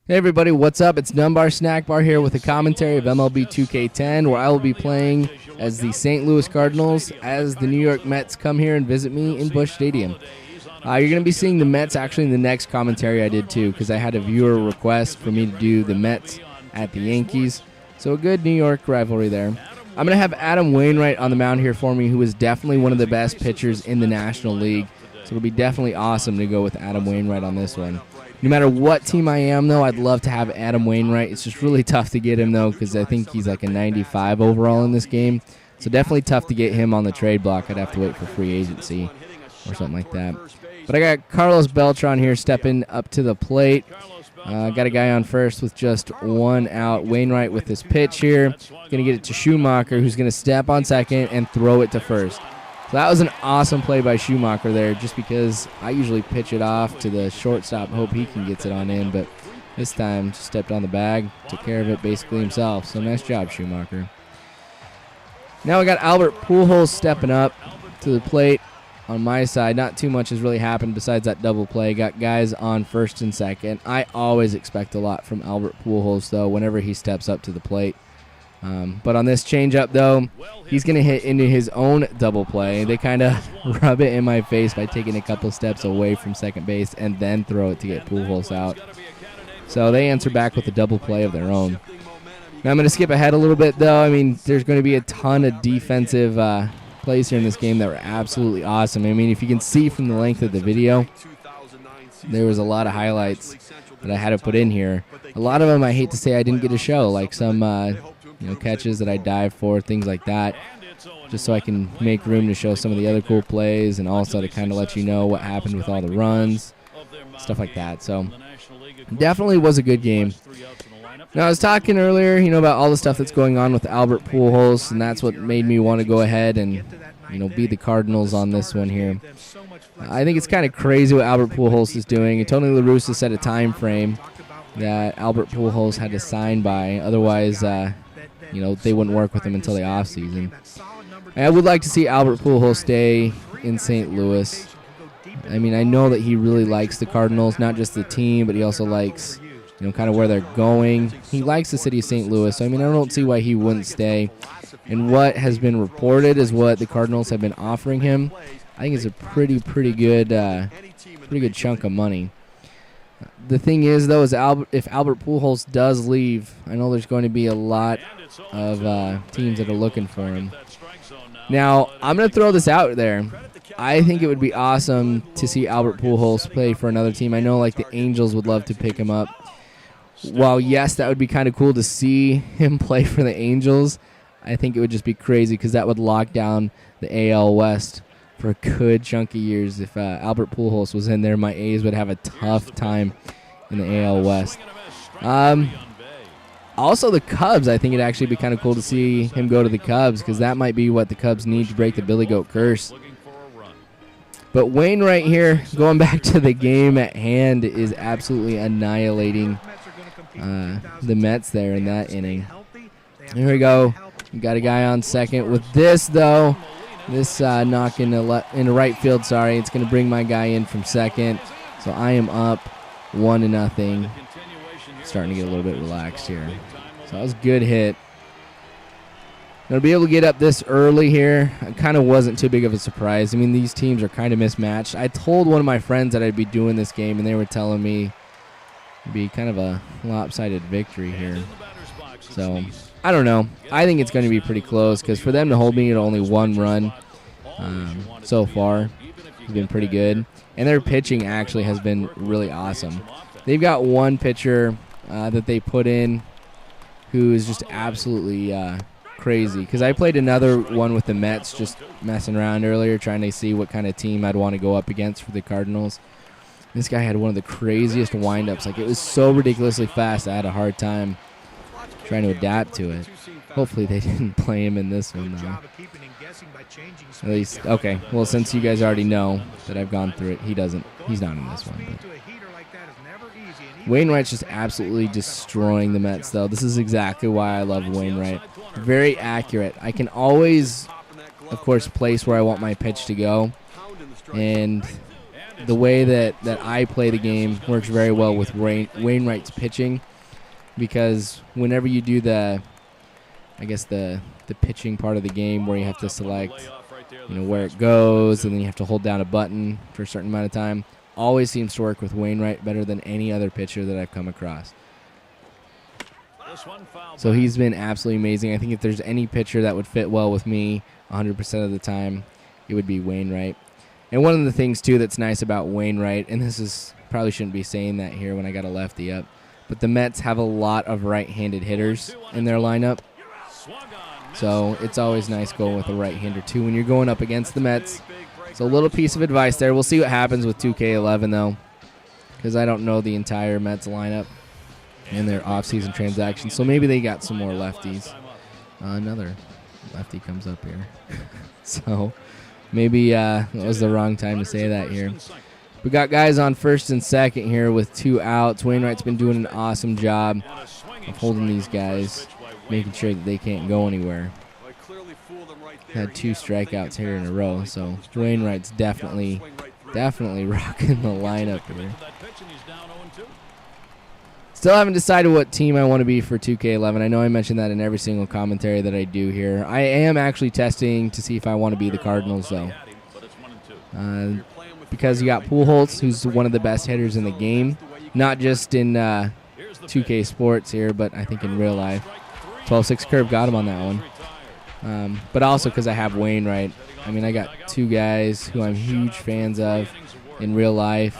Hey everybody, what's up? It's Dunbar Snack Bar here with a commentary of MLB 2K10, where I will be playing as the St. Louis Cardinals as the New York Mets come here and visit me in Busch Stadium. You're going to be seeing the Mets actually in the next commentary I did too, because I had a viewer request for me to do the Mets at the Yankees. So a good New York rivalry there. I'm going to have Adam Wainwright on the mound here for me, who is definitely one of the best pitchers in the National League. So it'll be definitely awesome to go with Adam Wainwright on this one. No matter what team I am, though, I'd love to have Adam Wainwright. It's just really tough to get him, though, because I think he's like a 95 overall in this game. So definitely tough to get him on the trade block. I'd have to wait for free agency or something like that. But I got Carlos Beltran here stepping up to the plate. Got a guy on first with just one out. Wainwright with this pitch here. Going to get it to Schumacher, who's going to step on second and throw it to first. So that was an awesome play by Schumacher there, just because I usually pitch it off to the shortstop, hope he can get it on in, but this time just stepped on the bag, took care of it basically himself. So nice job, Schumacher. Now we got Albert Pujols stepping up to the plate on my side. Not too much has really happened besides that double play. Got guys on first and second. I always expect a lot from Albert Pujols, though, whenever he steps up to the plate. But on this changeup, though, he's going to hit into his own double play. They kind of rub it in my face by taking a couple steps away from second base and then throw it to get Pujols out. So they answer back with a double play of their own. Now I'm going to skip ahead a little bit, though. I mean, there's going to be a ton of defensive plays here in this game that were absolutely awesome. I mean, if you can see from the length of the video, there was a lot of highlights that I had to put in here. A lot of them I hate to say I didn't get to show, like some catches that I dive for, things like that, just so I can make room to show some of the other cool plays and also to kind of let you know what happened with all the runs, stuff like that. So definitely was a good game. Now I was talking earlier, about all the stuff that's going on with Albert Pujols, and that's what made me want to go ahead and be the Cardinals on this one here. I think it's kind of crazy what Albert Pujols is doing. And Tony La Russa set a time frame that Albert Pujols had to sign by, otherwise they wouldn't work with him until the offseason. I would like to see Albert Pujols stay in St. Louis. I mean, I know that he really likes the Cardinals, not just the team, but he also likes, kind of where they're going. He likes the city of St. Louis, so I don't see why he wouldn't stay. And what has been reported is what the Cardinals have been offering him. I think it's a pretty good chunk of money. The thing is, though, if Albert Pujols does leave, I know there's going to be a lot of teams that are looking for him. Now, I'm going to throw this out there. I think it would be awesome to see Albert Pujols play for another team. I know, like, the Angels would love to pick him up. While, yes, that would be kind of cool to see him play for the Angels, I think it would just be crazy because that would lock down the AL West for a good chunk of years. If Albert Pujols was in there, my A's would have a tough time in the AL West. Also, the Cubs, I think it'd actually be kind of cool to see him go to the Cubs because that might be what the Cubs need to break the Billy Goat curse. But Wainwright here, going back to the game at hand, is absolutely annihilating the Mets there in that inning. Here we go. We got a guy on second. With this, though, this knock into right field, it's going to bring my guy in from second. So I am up 1-0. Starting to get a little bit relaxed here. So that was a good hit. Going to be able to get up this early here. It kind of wasn't too big of a surprise. I mean, these teams are kind of mismatched. I told one of my friends that I'd be doing this game, and they were telling me it'd be kind of a lopsided victory here. So I don't know. I think it's going to be pretty close because for them to hold me at only one run so far has been pretty good. And their pitching actually has been really awesome. They've got one pitcher that they put in who is just absolutely crazy. Because I played another one with the Mets just messing around earlier trying to see what kind of team I'd want to go up against for the Cardinals. This guy had one of the craziest windups. Like, it was so ridiculously fast I had a hard time trying to adapt to it. Hopefully they didn't play him in this one, though. At least, okay. Well, since you guys already know that I've gone through it, he's not in this one. But Wainwright's just absolutely destroying the Mets, though. This is exactly why I love Wainwright. Very accurate. I can always, of course, place where I want my pitch to go. And the way that I play the game works very well with Wainwright's pitching, because whenever you do the pitching part of the game where you have to select, where it goes, and then you have to hold down a button for a certain amount of time, always seems to work with Wainwright better than any other pitcher that I've come across. So he's been absolutely amazing. I think if there's any pitcher that would fit well with me 100% of the time, it would be Wainwright. And one of the things, too, that's nice about Wainwright, and this is probably shouldn't be saying that here when I got a lefty up, but the Mets have a lot of right-handed hitters in their lineup. So it's always nice going with a right-hander, too, when you're going up against the Mets. So a little piece of advice there. We'll see what happens with 2K11, though, because I don't know the entire Mets lineup and their off-season transactions. So maybe they got some more lefties. Another lefty comes up here. So maybe it was the wrong time to say that here. We got guys on first and second here with 2 outs. Wainwright's been doing an awesome job of holding these guys, making sure that they can't go anywhere. Had 2 strikeouts here in a row, so Wainwright's definitely rocking the lineup here. Still haven't decided what team I want to be for 2K11. I know I mentioned that in every single commentary that I do here. I am actually testing to see if I want to be the Cardinals, though. Because you got Pujols, who's one of the best hitters in the game. Not just in 2K Sports here, but I think in real life. 12-6 curve got him on that one. But also because I have Wainwright. I mean, I got 2 guys who I'm huge fans of in real life.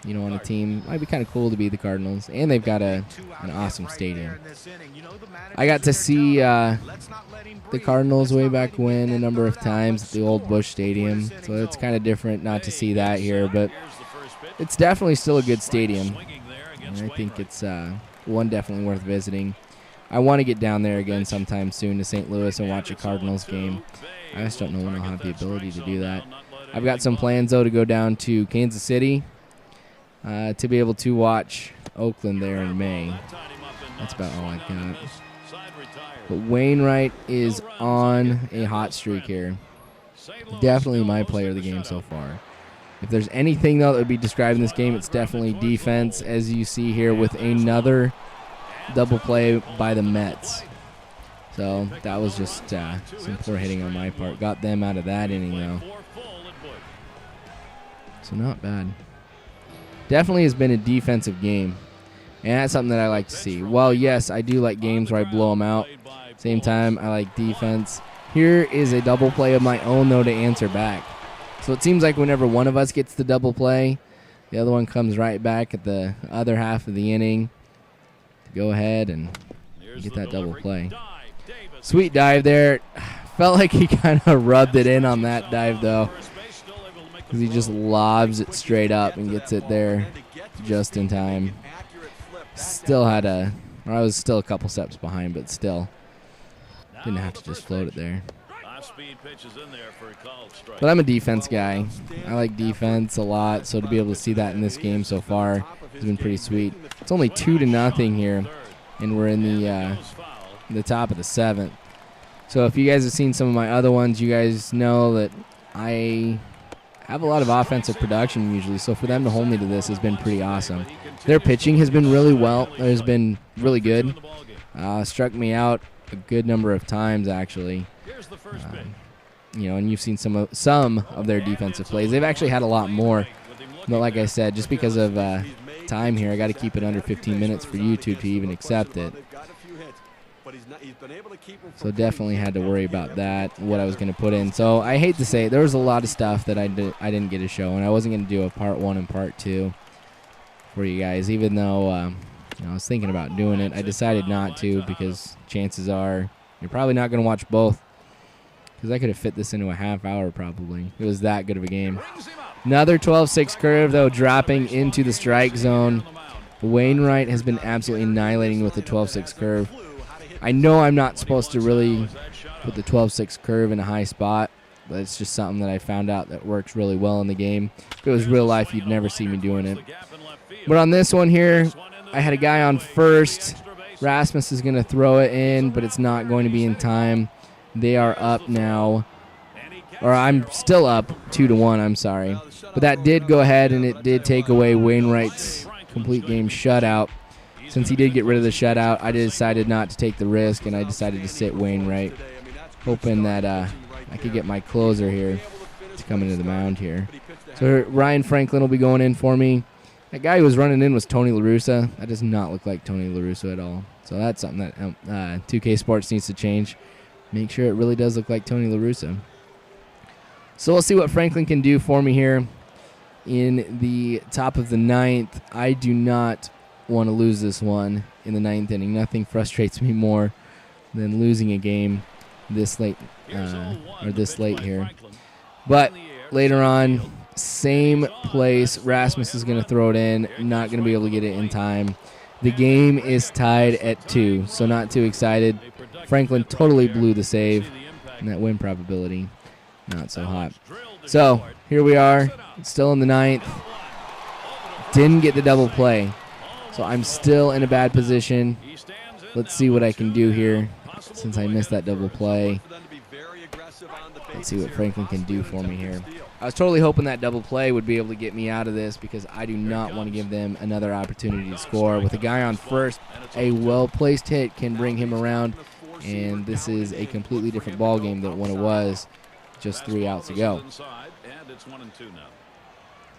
On a team. Might be kind of cool to be the Cardinals. And they've got an awesome stadium. I got to see the Cardinals way back when a number of times at the old Busch Stadium. So it's kind of different not to see that here. But it's definitely still a good stadium. And I think it's one definitely worth visiting. I want to get down there again sometime soon to St. Louis and watch a Cardinals game. I just don't know when I'll have the ability to do that. I've got some plans, though, to go down to Kansas City to be able to watch Oakland there in May. That's about all I got. But Wainwright is on a hot streak here. Definitely my player of the game so far. If there's anything, though, that would be described in this game, it's definitely defense, as you see here with another double play by the Mets. So that was just some poor hitting on my part. Got them out of that inning, though. So not bad. Definitely has been a defensive game, and that's something that I like to see. Well, yes, I do like games where I blow them out. Same time, I like defense. Here is a double play of my own, though, to answer back. So it seems like whenever one of us gets the double play, the other one comes right back at the other half of the inning to go ahead and get that double play. Sweet dive there. Felt like he kind of rubbed it in on that dive, though, because he just lobs it straight up and gets it there just in time. I was still a couple steps behind, but still didn't have to just float it there. But I'm a defense guy. I like defense a lot, so to be able to see that in this game so far has been pretty sweet. It's only 2-0 here, and we're in the top of the 7th. So if you guys have seen some of my other ones, you guys know that I have a lot of offensive production usually, so for them to hold me to this has been pretty awesome. Their pitching has been really really good. Struck me out a good number of times, actually. And you've seen some of their defensive plays. They've actually had a lot more, but like I said, just because of time here, I got to keep it under 15 minutes for YouTube to even accept it. So definitely had to worry about that, what I was going to put in. So I hate to say it, there was a lot of stuff that I didn't get to show, and I wasn't going to do a part 1 and part 2 for you guys, even though I was thinking about doing it. I decided not to because chances are you're probably not going to watch both, because I could have fit this into a half hour probably. It was that good of a game. Another 12-6 curve, though, dropping into the strike zone. Wainwright has been absolutely annihilating with the 12-6 curve. I know I'm not supposed to really put the 12-6 curve in a high spot, but it's just something that I found out that works really well in the game. If it was real life, you'd never see me doing it. But on this one here, I had a guy on first. Rasmus is going to throw it in, but it's not going to be in time. They are up now or I'm still up 2-1, I'm sorry. But that did go ahead, and it did take away Wainwright's complete game shutout. Since he did get rid of the shutout, I decided not to take the risk, and I decided to sit Wainwright, hoping that I could get my closer here to come into the mound here. So Ryan Franklin will be going in for me. That guy who was running in was Tony La Russa. That does not look like Tony La Russa at all. So that's something that 2K Sports needs to change. Make sure it really does look like Tony La Russa. So we'll see what Franklin can do for me here in the top of the ninth. I do not want to lose this one in the ninth inning. Nothing frustrates me more than losing a game this late here. But later on, same place. Rasmus is going to throw it in. Not going to be able to get it in time. The game is tied at 2, so not too excited. Franklin totally blew the save, and that win probability not so hot. So here we are, still in the ninth. Didn't get the double play, so I'm still in a bad position. Let's see what I can do here since I missed that double play. Let's see what Franklin can do for me here. I was totally hoping that double play would be able to get me out of this because I do not want to give them another opportunity to score. With a guy on first, a well-placed hit can bring him around, and this is a completely different ball game than what it was just 3 outs ago.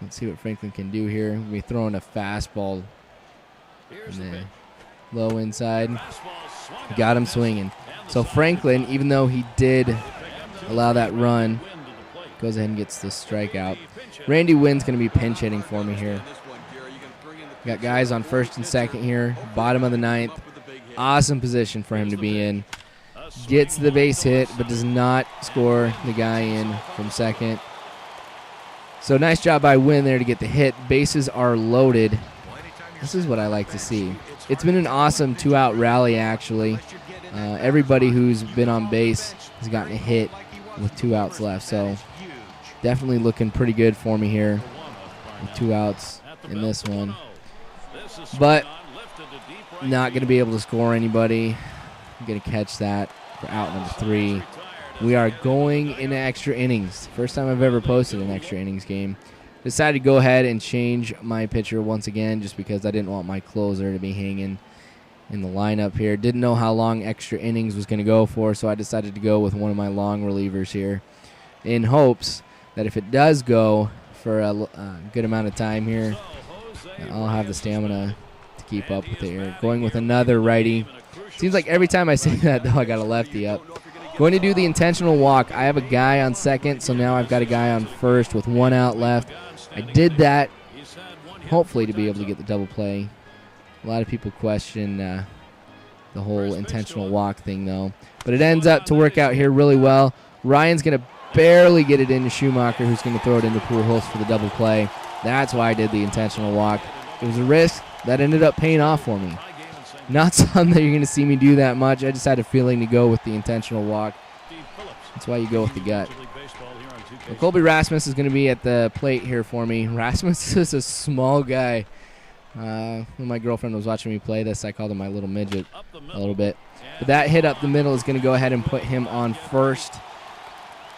Let's see what Franklin can do here. We're throwing a fastball in the low inside. Got him swinging. So Franklin, even though he did allow that run, goes ahead and gets the strikeout. Randy Wynn's going to be pinch hitting for me here. Got guys on first and second here, bottom of the ninth. Awesome position for him to be in. Gets the base hit, but does not score the guy in from second. So nice job by Wynn there to get the hit. Bases are loaded. This is what I like to see. It's been an awesome 2-out rally, actually. Everybody who's been on base has gotten a hit with 2 outs left. So definitely looking pretty good for me here with 2 outs in this one. But not going to be able to score anybody. I'm going to catch that for out number 3. We are going into extra innings. First time I've ever posted an extra innings game. Decided to go ahead and change my pitcher once again just because I didn't want my closer to be hanging in the lineup here. Didn't know how long extra innings was going to go for, so I decided to go with one of my long relievers here in hopes that if it does go for a good amount of time here, I'll have the stamina to keep up with it here. Going with another righty. Seems like every time I say that, though, I got a lefty up. Going to do the intentional walk. I have a guy on second, so now I've got a guy on first with 1 out left. I did that hopefully to be able to get the double play. A lot of people question the whole intentional walk thing, though. But it ends up to work out here really well. Ryan's going to barely get it into Schumacher, who's going to throw it into Pujols for the double play. That's why I did the intentional walk. It was a risk that ended up paying off for me. Not something that you're going to see me do that much. I just had a feeling to go with the intentional walk. That's why you go with the gut. Well, Colby Rasmus is going to be at the plate here for me. Rasmus is a small guy. When my girlfriend was watching me play this, I called him my little midget a little bit. But that hit up the middle is going to go ahead and put him on first.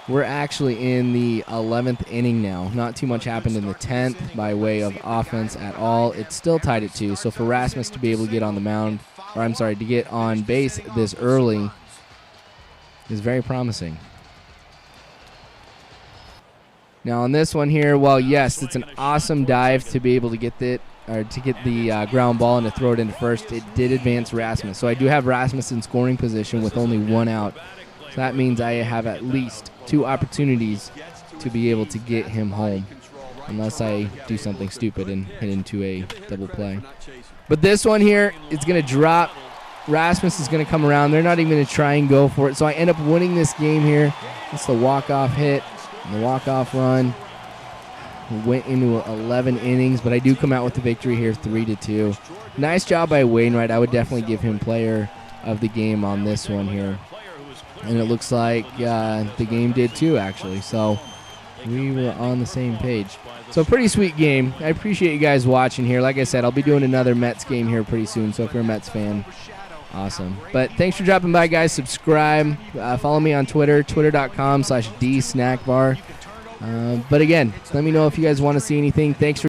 We're actually in the 11th inning now. Not too much happened in the 10th by way of offense at all. It's still tied at 2. So for Rasmus to be able to get on the mound, or I'm sorry, to get on base this early is very promising. Now on this one here, well, yes, it's an awesome dive to be able to get it, or to get the ground ball and to throw it into first. It did advance Rasmus. So I do have Rasmus in scoring position with only 1 out. So that means I have at least 2 opportunities to be able to get him home, unless I do something stupid and hit into a double play. But this one here, it's going to drop. Rasmus is going to come around. They're not even going to try and go for it. So I end up winning this game here. It's the walk-off hit and the walk-off run. We went into 11 innings, but I do come out with the victory here, 3-2. Nice job by Wainwright. I would definitely give him player of the game on this one here. And it looks like the game did too, actually. So we were on the same page. So pretty sweet game. I appreciate you guys watching here. Like I said, I'll be doing another Mets game here pretty soon. So if you're a Mets fan, Awesome. But thanks for dropping by, guys. Subscribe. Follow me on Twitter, twitter.com/dsnackbar. But again, let me know if you guys want to see anything. Thanks for